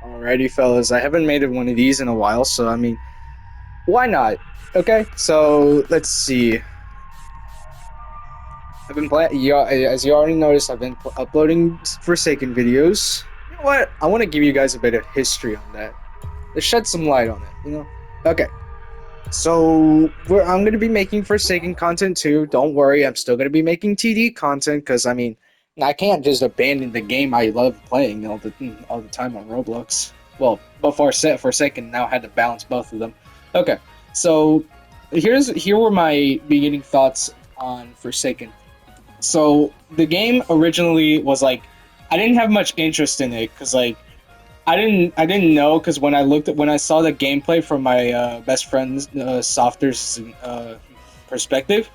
Alrighty, fellas. I haven't made one of these in a while, so I mean, why not? Okay, so let's see. I've been playing. As you already noticed, I've been uploading Forsaken videos. You know what? I want to give you guys a bit of history on that. Let's shed some light on it. Okay. So I'm gonna be making Forsaken content too. Don't worry, I'm still gonna be making TD content because I mean, I can't just abandon the game I love playing all the time on Roblox. Well, before Forsaken, now I had to balance both of them. Okay, so here were my beginning thoughts on Forsaken. So the game originally was like, I didn't have much interest in it because like I didn't know because when I saw the gameplay from my best friend's Softer's perspective,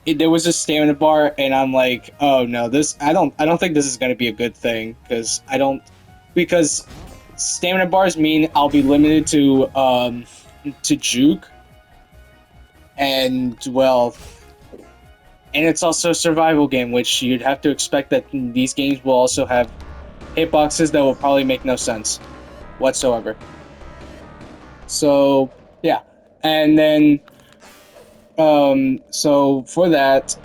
there was a stamina bar, and I'm like, oh no, this I don't think this is gonna be a good thing because stamina bars mean I'll be limited to juke, and well, and it's also a survival game, which you'd have to expect that these games will also have hitboxes that will probably make no sense whatsoever. So yeah, and then so for that,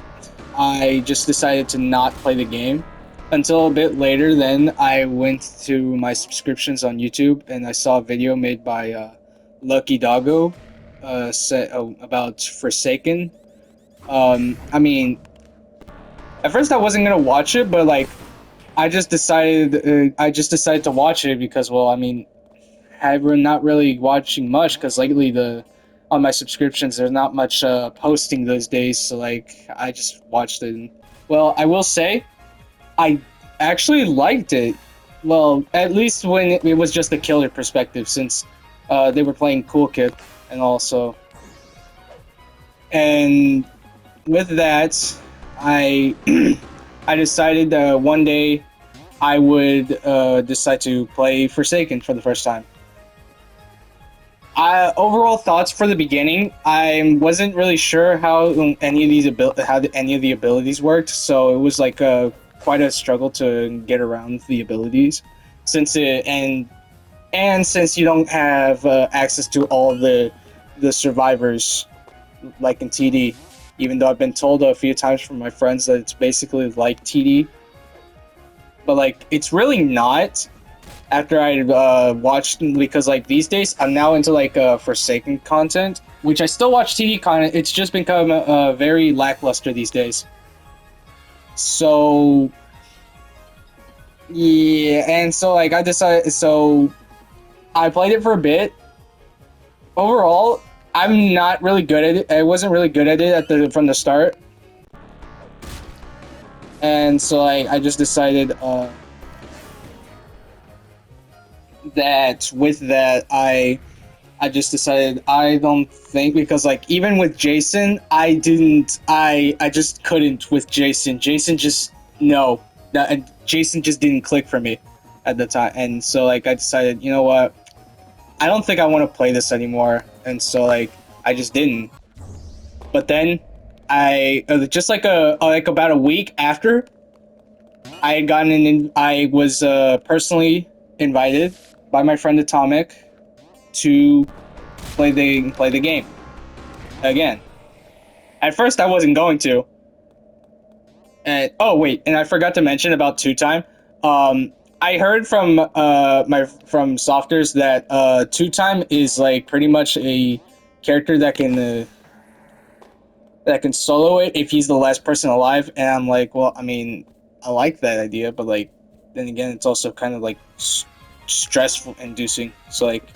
I just decided to not play the game until a bit later. Then I went to my subscriptions on YouTube and I saw a video made by Lucky Doggo, about Forsaken. I mean, at first I wasn't gonna watch it, but like I just decided to watch it because, well, I mean, I've been not really watching much because lately on my subscriptions there's not much posting those days, so like I just watched it. And, well, I will say I actually liked it. Well, at least when it was just a killer perspective, since they were playing Cool Kid and also, and with that, I I decided that one day I would decide to play Forsaken for the first time. Overall thoughts for the beginning, I wasn't really sure how any of the abilities worked, so it was like quite a struggle to get around the abilities, since it and since you don't have access to all the survivors like in TD. Even though I've been told a few times from my friends that it's basically like TD, but like it's really not after I watched, because like these days I'm now into like Forsaken content, which I still watch TD content. It's just become very lackluster these days. So yeah, and so like I played it for a bit. Overall, I'm not really good at it. I wasn't really good at it from the start, and so like I just decided that with that I just decided I don't think, because like even with Jason I just couldn't with Jason. Jason just no, Jason just didn't click for me at the time, and so like I decided, you know what, I don't think I want to play this anymore, and so like I just didn't. But then I just like about a week after I had I was personally invited by my friend Atomic to play the game again. At first, I wasn't going to. And oh wait, and I forgot to mention about two time. I heard from from Softers that two time is like pretty much a character that can solo it if he's the last person alive. And I'm like, well, I mean, I like that idea, but like then again, it's also kind of like stressful inducing. So like,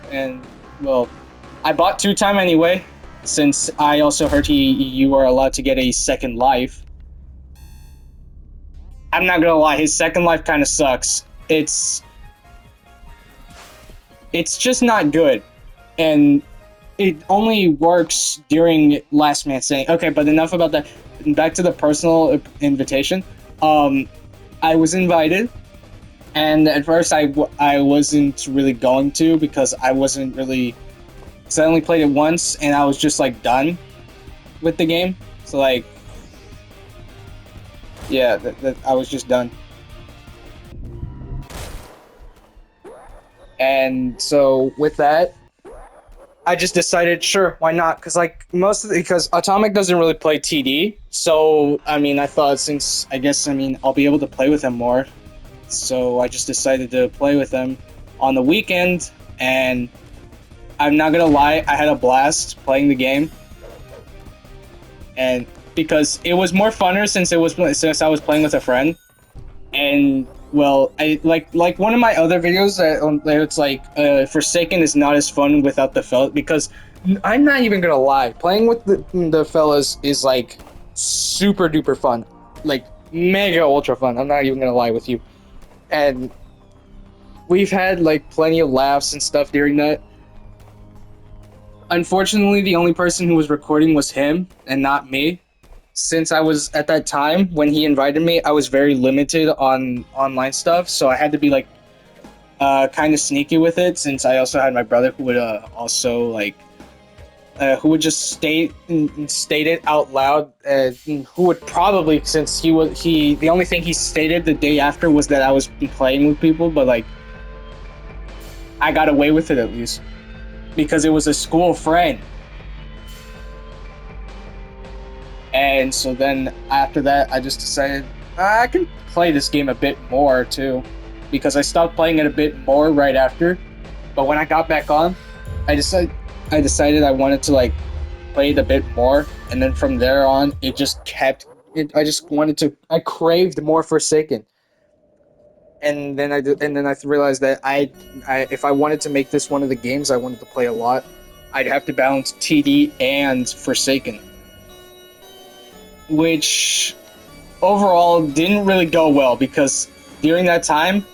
and well, I bought two time anyway, since I also heard you are allowed to get a second life. I'm not gonna lie, his second life kind of sucks. It's just not good, and it only works during last man standing. Okay, but enough about that. Back to the personal invitation. I was invited, and at first I wasn't really going to, because I wasn't really. So I only played it once, and I was just like done with the game. So like, yeah, I was just done. And so with that, I just decided, sure, why not? Because Atomic doesn't really play TD, so I mean, I thought since I'll be able to play with him more, so I just decided to play with him on the weekend, and I'm not gonna lie, I had a blast playing the game, and because it was more funner since I was playing with a friend, and well, I like one of my other videos that it's like Forsaken is not as fun without the fella because I'm not even gonna lie, playing with the fellas is like super duper fun, like mega ultra fun. I'm not even gonna lie with you, and we've had like plenty of laughs and stuff during that. Unfortunately, the only person who was recording was him and not me. Since I was at that time when he invited me, I was very limited on online stuff, so I had to be like kind of sneaky with it. Since I also had my brother who would also like who would just state it out loud, who would probably since he the only thing he stated the day after was that I was playing with people, but like I got away with it at least because it was a school friend. And so then after that, I just decided I can play this game a bit more too, because I stopped playing it a bit more right after. But when I got back on, I decided I wanted to like play it a bit more, and then from there on, it just kept. I craved more Forsaken, and then I realized that if I wanted to make this one of the games I wanted to play a lot, I'd have to balance TD and Forsaken, which overall didn't really go well because during that time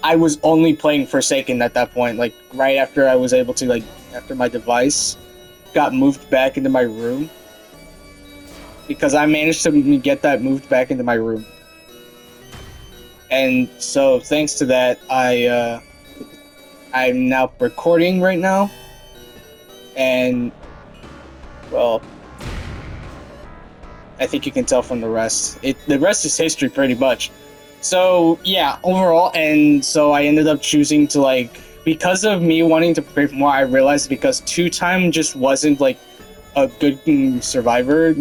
I was only playing Forsaken at that point, like right after I was able to after my device got moved back into my room, because I managed to get that moved back into my room. And so thanks to that, I'm now recording right now, and well, I think you can tell from the rest. The rest is history, pretty much. So yeah, overall, and so I ended up choosing to because of me wanting to play more. I realized because 2-time just wasn't like a good survivor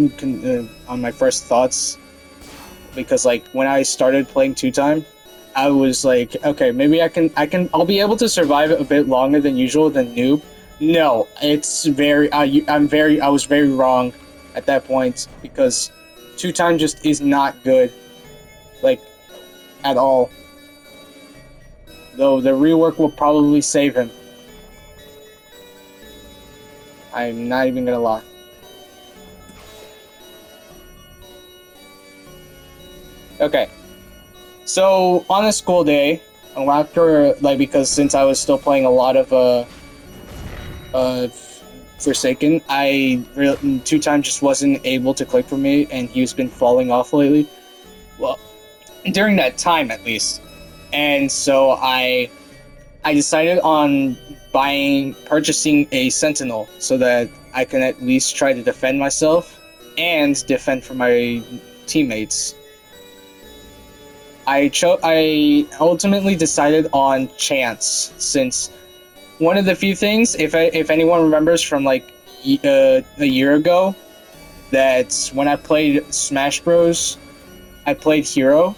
on my first thoughts. Because like when I started playing 2-time, I was like, okay, maybe I'll be able to survive it a bit longer than usual than noob. No, it's I was very wrong at that point, because 2-time just is not good, like, at all. Though the rework will probably save him. I'm not even gonna lie. Okay. So, on a school day, after, because since I was still playing a lot of, Forsaken, 2-time just wasn't able to click for me, and he's been falling off lately. Well, during that time at least. And so I decided on purchasing a Sentinel so that I can at least try to defend myself and defend for my teammates. I ultimately decided on Chance, since one of the few things, if anyone remembers from a year ago, that when I played Smash Bros, I played Hero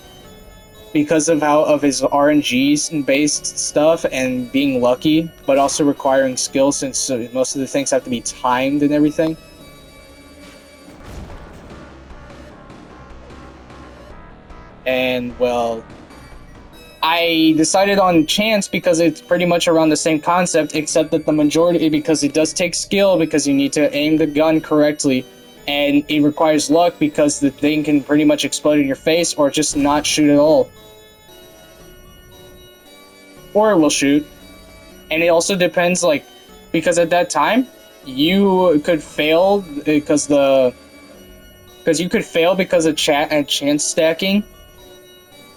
because of his RNG based stuff and being lucky, but also requiring skill, since most of the things have to be timed and everything. And well, I decided on Chance because it's pretty much around the same concept, except that the majority, because it does take skill, because you need to aim the gun correctly, and it requires luck because the thing can pretty much explode in your face or just not shoot at all. Or it will shoot. And it also depends, because at that time, you could fail because of chance stacking,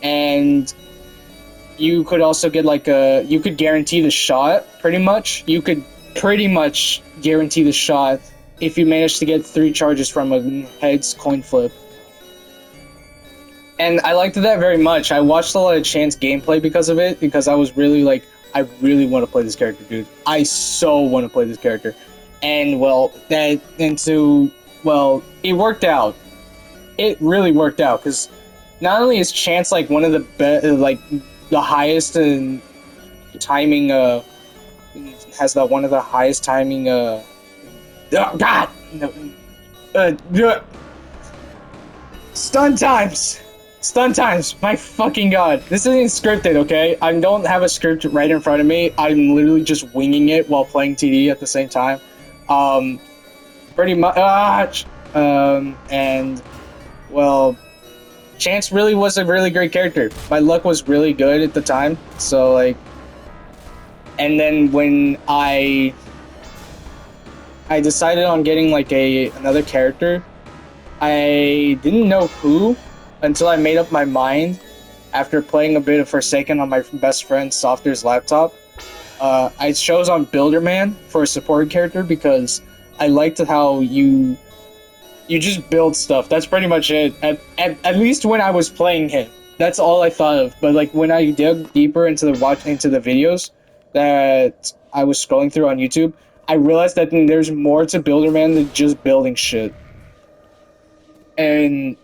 and you could also get you could guarantee the shot, pretty much. You could pretty much guarantee the shot if you managed to get 3 charges from a heads coin flip. And I liked that very much. I watched a lot of Chance gameplay because of it, because I was really I really want to play this character, dude. I so want to play this character. And well, it worked out. It really worked out because not only is Chance like one of the the highest in timing, has one of the highest timing, oh god, no, stun times. Stun times, my fucking god. This isn't scripted, okay? I don't have a script right in front of me. I'm literally just winging it while playing TD at the same time. Pretty much, and, well, Chance really was a really great character. My luck was really good at the time, so, like, and then when I decided on getting, like, another character, I didn't know who, until I made up my mind after playing a bit of Forsaken on my best friend Softer's laptop. I chose on Builderman for a support character because I liked how you just build stuff. That's pretty much it. At least when I was playing him, that's all I thought of. But like when I dug deeper into the videos that I was scrolling through on YouTube, I realized that there's more to Builderman than just building shit. And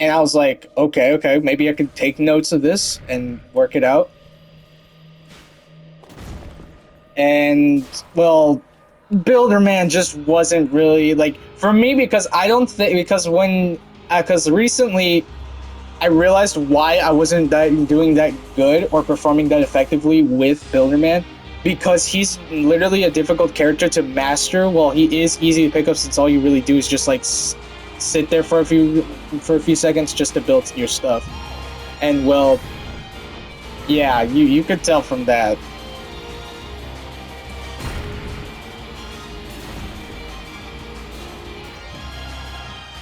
I was like, okay, maybe I could take notes of this and work it out. And, well, Builderman just wasn't really, like, for me, because I don't think, because recently I realized why I wasn't doing that good or performing that effectively with Builderman, because he's literally a difficult character to master. Well, he is easy to pick up since all you really do is just, like, sit there for a few seconds just to build your stuff. And well, yeah, you could tell from that.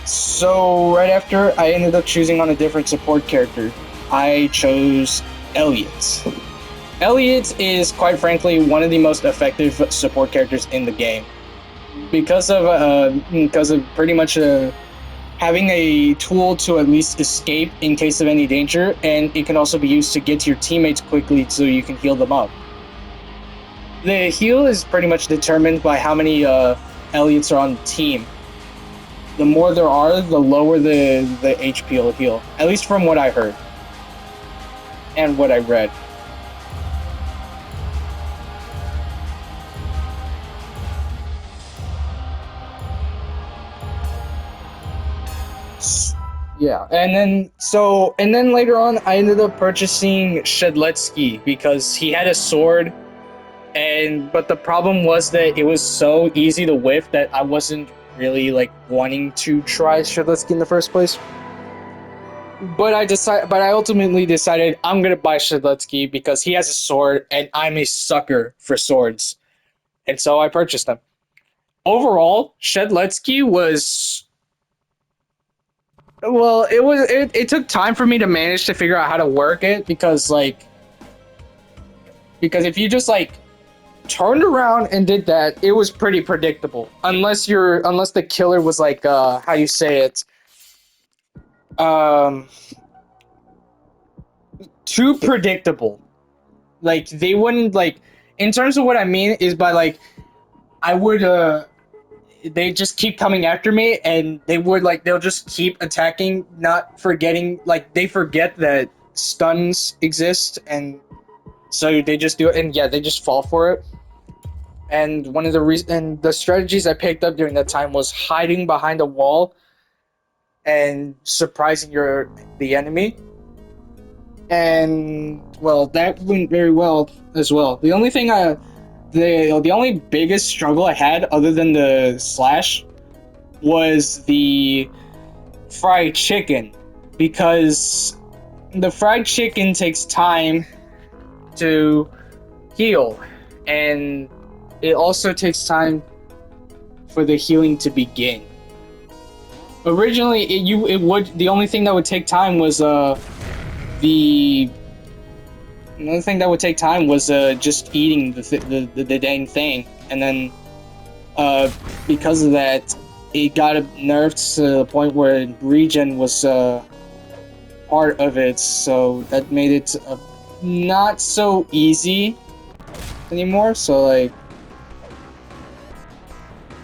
So right after, I ended up choosing on a different support character. I chose Elliot. Elliot is, quite frankly, one of the most effective support characters in the game because of pretty much having a tool to at least escape in case of any danger, and it can also be used to get to your teammates quickly so you can heal them up. The heal is pretty much determined by how many Elliots are on the team. The more there are, the lower the HP will heal. At least from what I heard. And what I read. Yeah, and then later on, I ended up purchasing Shedletsky because he had a sword, but the problem was that it was so easy to whiff that I wasn't really like wanting to try Shedletsky in the first place. But I ultimately decided I'm gonna buy Shedletsky because he has a sword, and I'm a sucker for swords, and so I purchased him. Overall, Shedletsky was. Well, it took time for me to manage to figure out how to work it because if you just like turned around and did that, it was pretty predictable. Unless the killer was like how you say it, too predictable. Like they wouldn't like, in terms of what I mean is by like I would they just keep coming after me, and they'll just keep attacking, not forgetting, like they forget that stuns exist, and so they just do it, and yeah, they just fall for it. And one of the strategies I picked up during that time was hiding behind a wall and surprising the enemy. And well, that went very well as well. The only thing the only biggest struggle I had, other than the slash, was the fried chicken, because the fried chicken takes time to heal, and it also takes time for the healing to begin. Originally, the only thing that would take time was another thing that would take time was just eating the dang thing, and then because of that, it got nerfed to the point where regen was part of it, so that made it not so easy anymore. So like,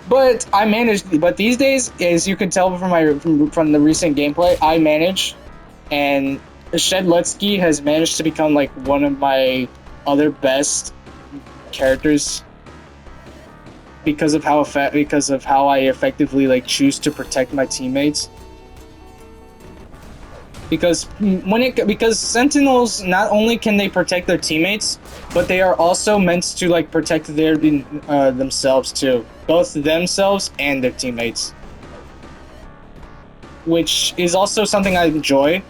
but I managed. But these days, as you can tell from from the recent gameplay, I manage, and Shed Lutsky has managed to become like one of my other best characters because of how I effectively like choose to protect my teammates. Because because Sentinels, not only can they protect their teammates, but they are also meant to like protect their themselves too, both themselves and their teammates, which is also something I enjoy.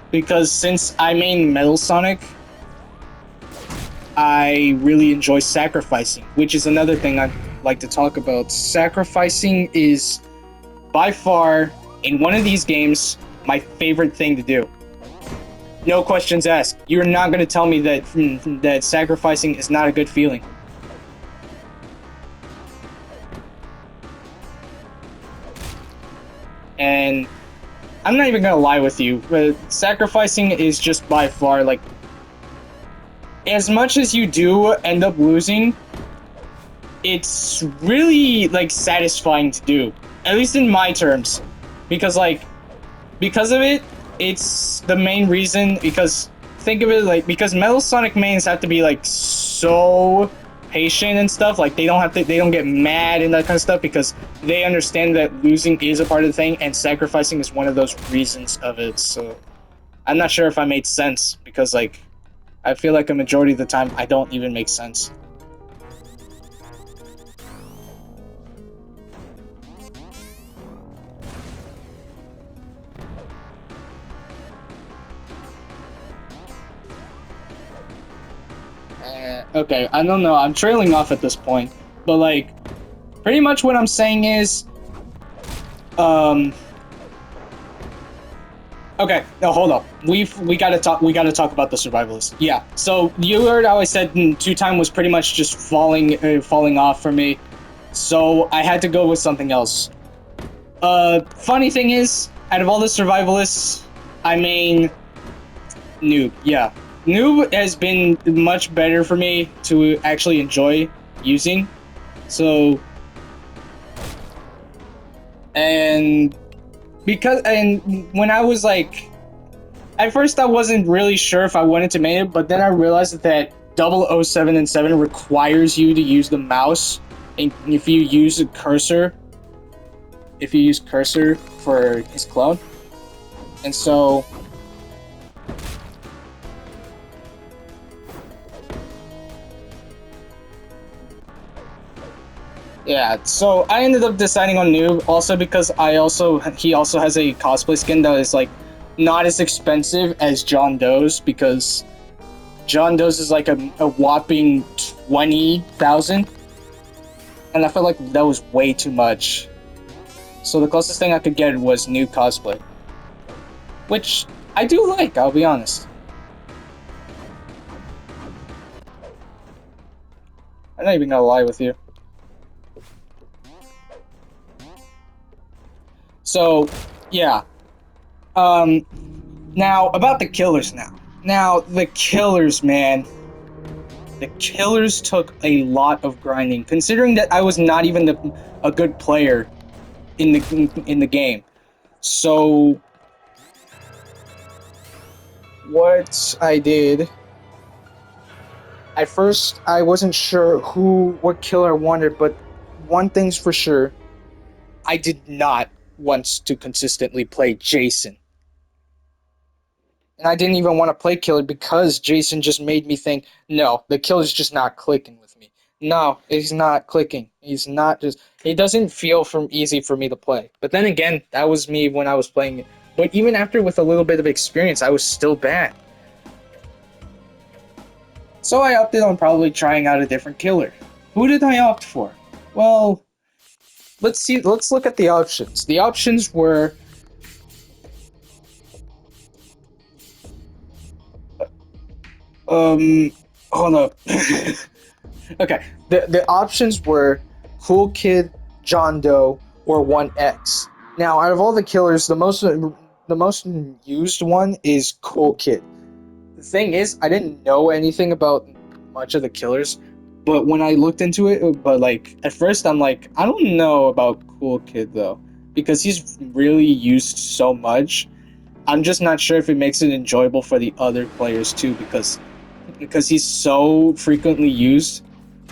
Because since I main Metal Sonic, I really enjoy sacrificing, which is another thing I'd like to talk about. Sacrificing is by far, in one of these games, my favorite thing to do. No questions asked. You're not going to tell me that sacrificing is not a good feeling. And I'm not even going to lie with you, but sacrificing is just by far, like, as much as you do end up losing, it's really, like, satisfying to do. At least in my terms. Because, like, because of it, it's the main reason, because think of it like, because Metal Sonic mains have to be like so patient and stuff, like they don't get mad and that kind of stuff, because they understand that losing is a part of the thing, and sacrificing is one of those reasons of it. So I'm not sure if I made sense, because like I feel like a majority of the time I don't even make sense. Okay, I don't know. I'm trailing off at this point, but like, pretty much what I'm saying is, um, okay. No, hold up. We gotta talk. We gotta talk about the survivalist. Yeah. So you heard how I said 2-time was pretty much just falling off for me. So I had to go with something else. Funny thing is, out of all the survivalists, I main Noob. Yeah, Noob has been much better for me to actually enjoy using. So, and when I was like, at first I wasn't really sure if I wanted to main it, but then I realized that 007 and 7 requires you to use the mouse, and if you use a cursor, for his clone, and so. Yeah, so I ended up deciding on Noob also because he also has a cosplay skin that is like not as expensive as John Doe's, because John Doe's is like a whopping 20,000, and I felt like that was way too much. So the closest thing I could get was Noob cosplay, which I do like, I'll be honest. I'm not even gonna lie with you. So, yeah. Now, about the killers now. Now, the killers, man. The killers took a lot of grinding, considering that I was not even a good player in the game. So, what I did... At first, I wasn't sure what killer I wanted, but one thing's for sure. I did not want to consistently play Jason. And I didn't even want to play killer because Jason just made me think, no, the killer's just not clicking with me. No, he's not clicking. He's not just... It doesn't feel easy for me to play. But then again, that was me when I was playing it. But even after with a little bit of experience, I was still bad. So I opted on probably trying out a different killer. Who did I opt for? Well, let's see. Let's look at the options. The options were... hold up. Okay, the options were Cool Kid, John Doe, or 1X. Now, out of all the killers, the most used one is Cool Kid. the thing is, I didn't know anything about much of the killers, but when I looked into it, but like at first I'm like, I don't know about Cool Kid though, because he's really used so much. I'm just not sure if it makes it enjoyable for the other players too, because he's so frequently used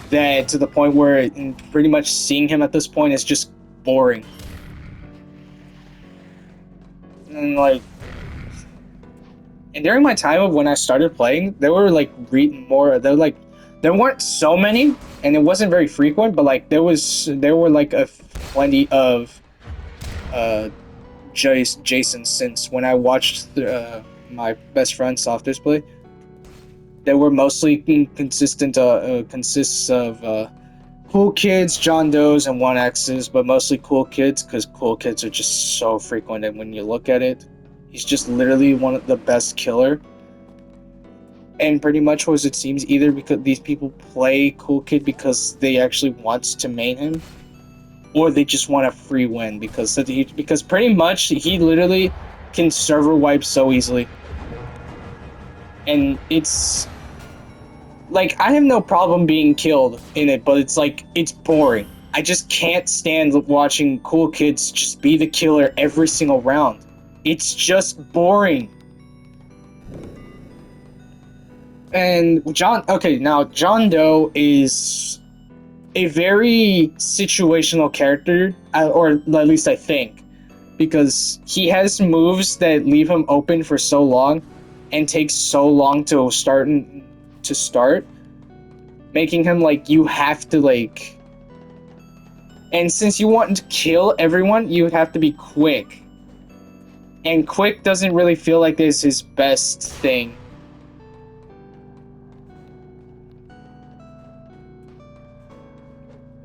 that to the point where pretty much seeing him at this point is just boring. And like, and during my time of when I started playing, there were like there weren't so many, and it wasn't very frequent, but like there were like a plenty of uh Jason since when I watched my best friend Softers play. They were mostly consists of cool kids, John Does, and 1X's, but mostly cool kids because cool kids are just so frequent. And when you look at it, he's just literally one of the best killer. And pretty much was it seems either because these people play cool kid because they actually want to main him, or they just want a free win because pretty much he literally can server wipe so easily. And it's like I have no problem being killed in it, but it's like it's boring. I just can't stand watching cool kids just be the killer every single round. It's just boring. And now John Doe is a very situational character, or at least I think, because he has moves that leave him open for so long and takes so long to start, making him like you have to like. And since you want to kill everyone, you have to be quick. And quick doesn't really feel like this his best thing.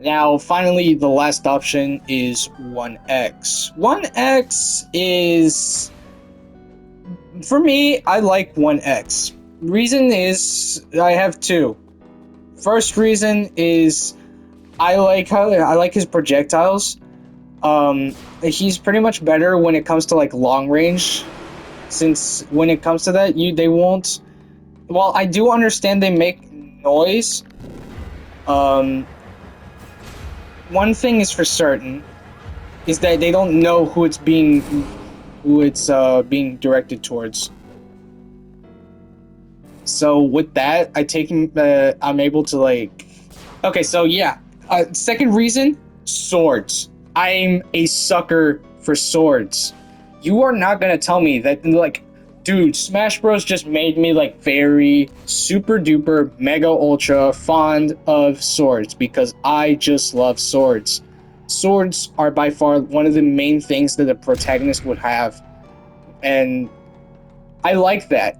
Now, finally, the last option is 1X. 1X is... For me, I like 1X. Reason is, I have two. First reason is, I like his projectiles. He's pretty much better when it comes to like long range, since when it comes to that, they won't. Well, I do understand they make noise. One thing is for certain, is that they don't know who it's being directed towards. So with that, I'm able to like. Okay, so yeah. Second reason, swords. I'm a sucker for swords. You are not gonna tell me that, like, dude, Smash Bros just made me like very super duper mega ultra fond of swords because I just love swords. Swords are by far one of the main things that a protagonist would have, and I like that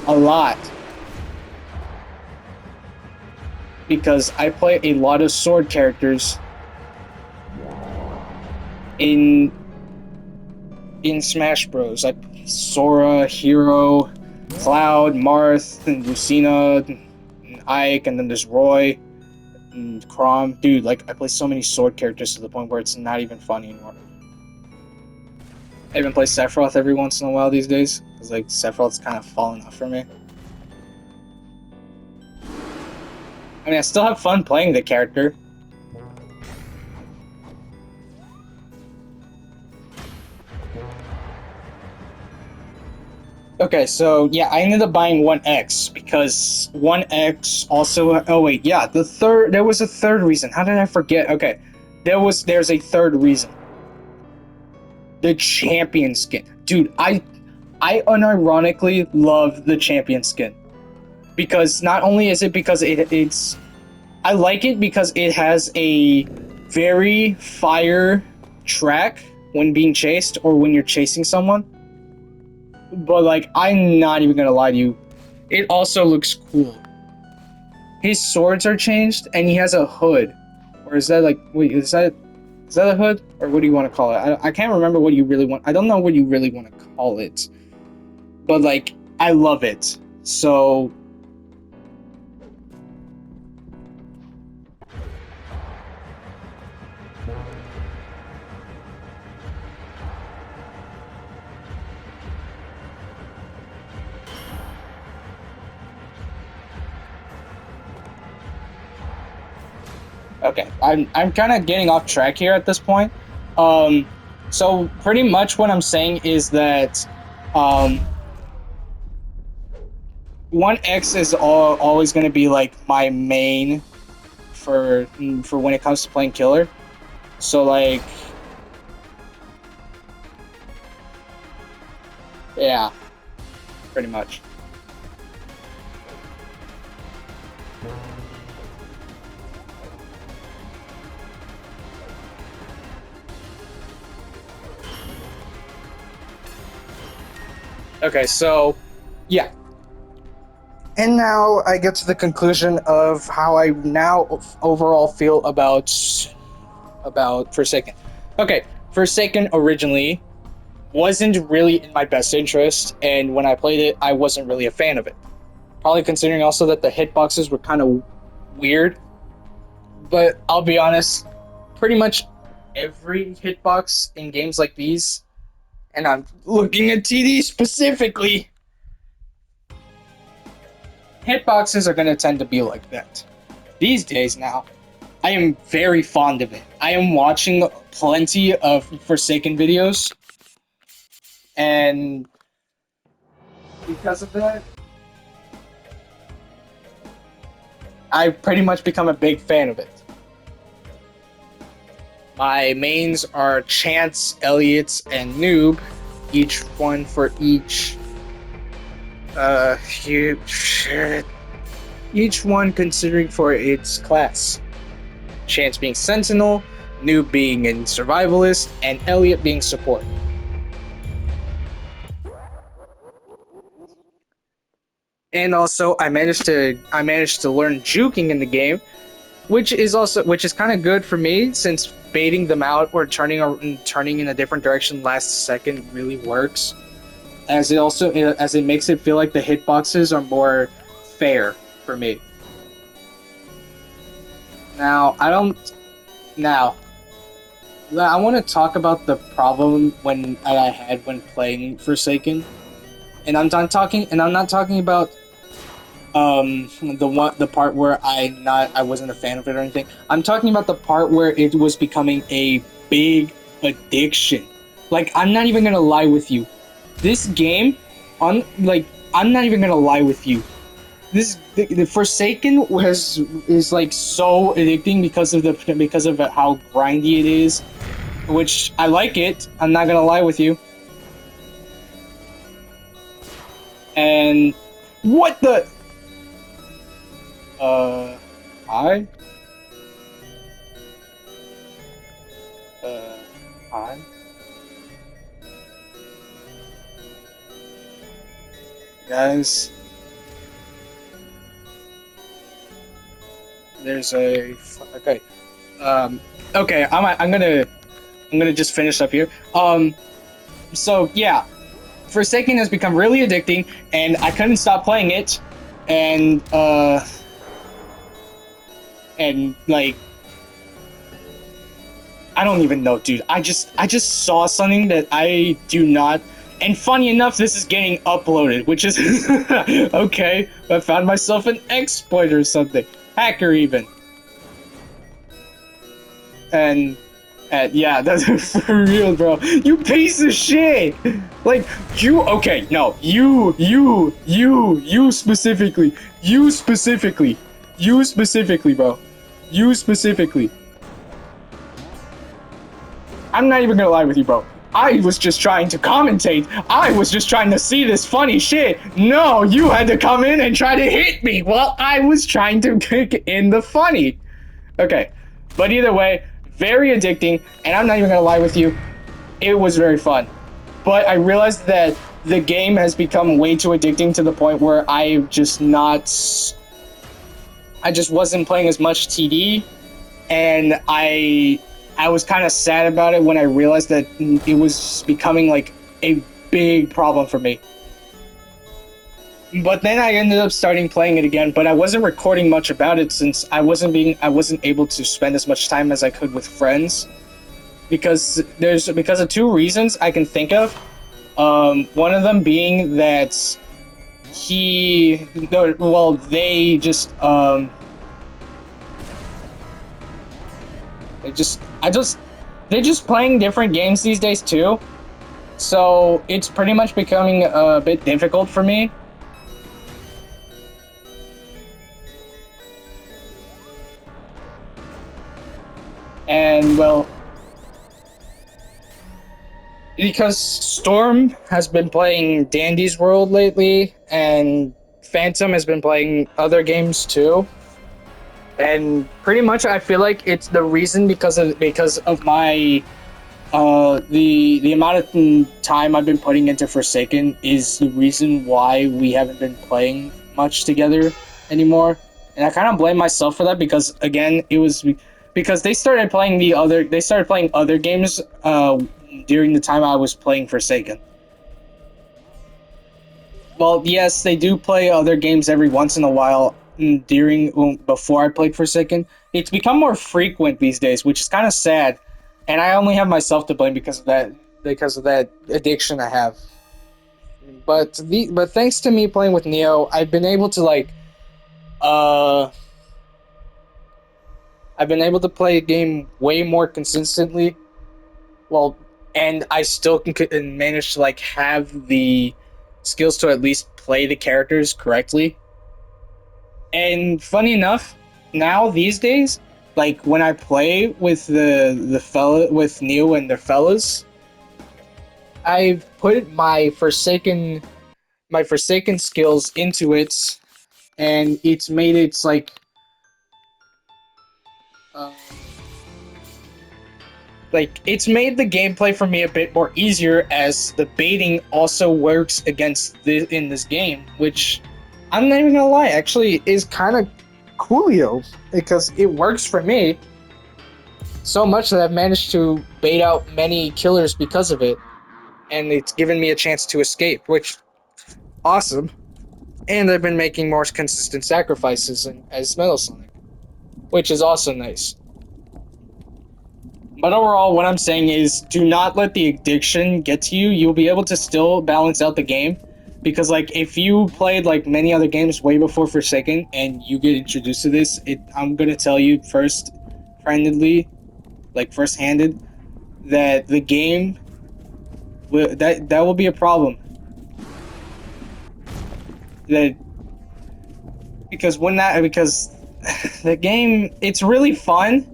a lot. Because I play a lot of sword characters in Smash Bros. Like Sora, Hero, Cloud, Marth, and Lucina, and Ike, and then there's Roy, and Chrom. Dude, like I play so many sword characters to the point where it's not even funny anymore. I even play Sephiroth every once in a while these days, because like Sephiroth's kind of fallen off for me. I mean, I still have fun playing the character. Okay, so yeah, I ended up buying 1X because 1X also. Oh wait, yeah, there was a third reason. How did I forget? Okay, there's a third reason. The champion skin, dude. I unironically love the champion skin because not only is it because it's I like it because it has a very fire track when being chased or when you're chasing someone. But like, I'm not even gonna lie to you, it also looks cool. His swords are changed and he has a hood. Or is that like, wait, is that a hood? Or what do you want to call it? I can't remember what you really want. I don't know what you really want to call it. But like, I love it. So Okay, I'm kind of getting off track here at this point. So pretty much what I'm saying is that, 1X is always going to be like my main for when it comes to playing killer. So like, yeah, pretty much. Okay, so yeah. And now I get to the conclusion of how I now overall feel about Forsaken. Okay, Forsaken originally wasn't really in my best interest, and when I played it, I wasn't really a fan of it. Probably considering also that the hitboxes were kind of weird. But I'll be honest, pretty much every hitbox in games like these, and I'm looking at TD specifically, hitboxes are going to tend to be like that. These days now, I am very fond of it. I am watching plenty of Forsaken videos, and because of that, I've pretty much become a big fan of it. My mains are Chance, Elliot, and Noob, each one for each each one considering for its class. Chance being Sentinel, Noob being in Survivalist, and Elliot being Support. And also, I managed to learn juking in the game, which is kind of good for me since baiting them out or turning in a different direction last second really works. As it makes it feel like the hitboxes are more fair for me. Now I want to talk about the problem that I had when playing Forsaken, and I'm not talking about the part where I wasn't a fan of it or anything. I'm talking about the part where it was becoming a big addiction. Like, I'm not even gonna lie with you. This game, I'm not even gonna lie with you. The Forsaken is like so addicting because of how grindy it is, which I like it. I'm not gonna lie with you. And what the? Hi? Hi? Guys, there's a... Okay. Okay, I'm gonna just finish up here. So, yeah. Forsaken has become really addicting, and I couldn't stop playing it, and like, I don't even know, dude. I just saw something that I do not, and funny enough, this is getting uploaded, which is okay. I found myself an exploit or something, hacker even, and yeah, that's for real, bro. You piece of shit. Like, okay, no, you specifically, bro. You specifically. I'm not even gonna lie with you, bro. I was just trying to commentate. I was just trying to see this funny shit. No, you had to come in and try to hit me while I was trying to kick in the funny. Okay, but either way, very addicting, and I'm not even gonna lie with you, it was very fun. But I realized that the game has become way too addicting to the point where I just wasn't playing as much TD, and I was kind of sad about it when I realized that it was becoming like a big problem for me. But then I ended up starting playing it again, but I wasn't recording much about it since I wasn't able to spend as much time as I could with friends, because of two reasons I can think of. One of them being that they just They're just playing different games these days too. So it's pretty much becoming a bit difficult for me. And well, because Storm has been playing Dandy's World lately, and Phantom has been playing other games too. And pretty much, I feel like it's the reason because of my the amount of time I've been putting into Forsaken is the reason why we haven't been playing much together anymore. And I kind of blame myself for that because again, it was because they started playing other games during the time I was playing Forsaken. Well, yes, they do play other games every once in a while before I played Forsaken. It's become more frequent these days, which is kind of sad, and I only have myself to blame because of that addiction I have. But thanks to me playing with Neo, uh I've been able to play a game way more consistently. Well, and I still can manage to like have the skills to at least play the characters correctly. And funny enough, now these days, like when I play with the fella with Neo and the fellas, I've put my Forsaken skills into it, and it's made it um, it's made the gameplay for me a bit more easier as the baiting also works in this game, which I'm not even gonna lie, actually is kind of coolio because it works for me so much that I've managed to bait out many killers because of it, and it's given me a chance to escape, which awesome. And I've been making more consistent sacrifices as Metal Sonic, which is also nice. But overall, what I'm saying is do not let the addiction get to you. You'll be able to still balance out the game. Because, like, if you played, like, many other games way before Forsaken and you get introduced to this, I'm gonna tell you first-handed, that the game, that will be a problem. Because the game, it's really fun,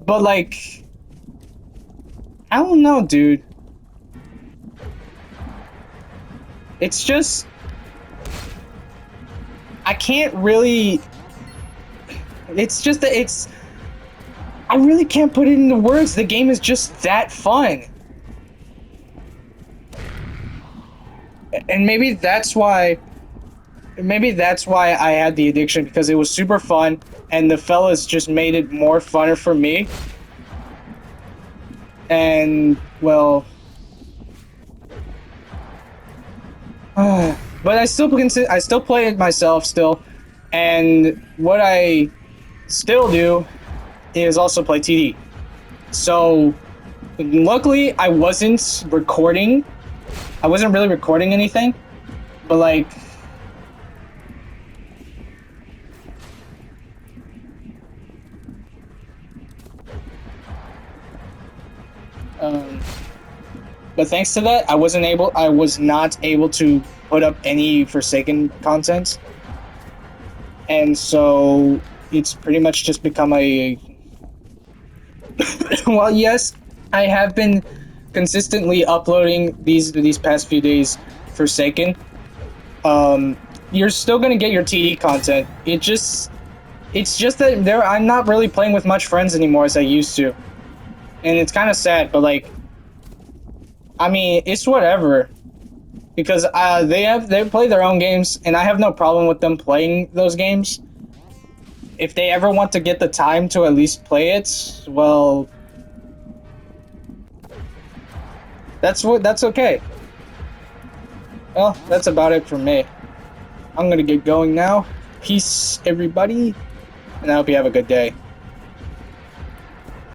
but, like, I don't know, dude. It's just I can't really. It's just that I really can't put it into words. The game is just that fun, and maybe that's why. Maybe that's why I had the addiction, because it was super fun, and the fellas just made it more funner for me. And well. But I still play it myself still, and what I still do is also play TD. So luckily I wasn't recording. I wasn't really recording anything, but like but thanks to that, I was not able to put up any Forsaken content. And so it's pretty much just become a well, yes, I have been consistently uploading these past few days Forsaken. You're still gonna get your TD content. It's just that I'm not really playing with much friends anymore as I used to. And it's kind of sad, but like, I mean, it's whatever, because they play their own games, and I have no problem with them playing those games. If they ever want to get the time to at least play it, well, that's okay. Well, that's about it for me. I'm gonna get going now. Peace, everybody, and I hope you have a good day.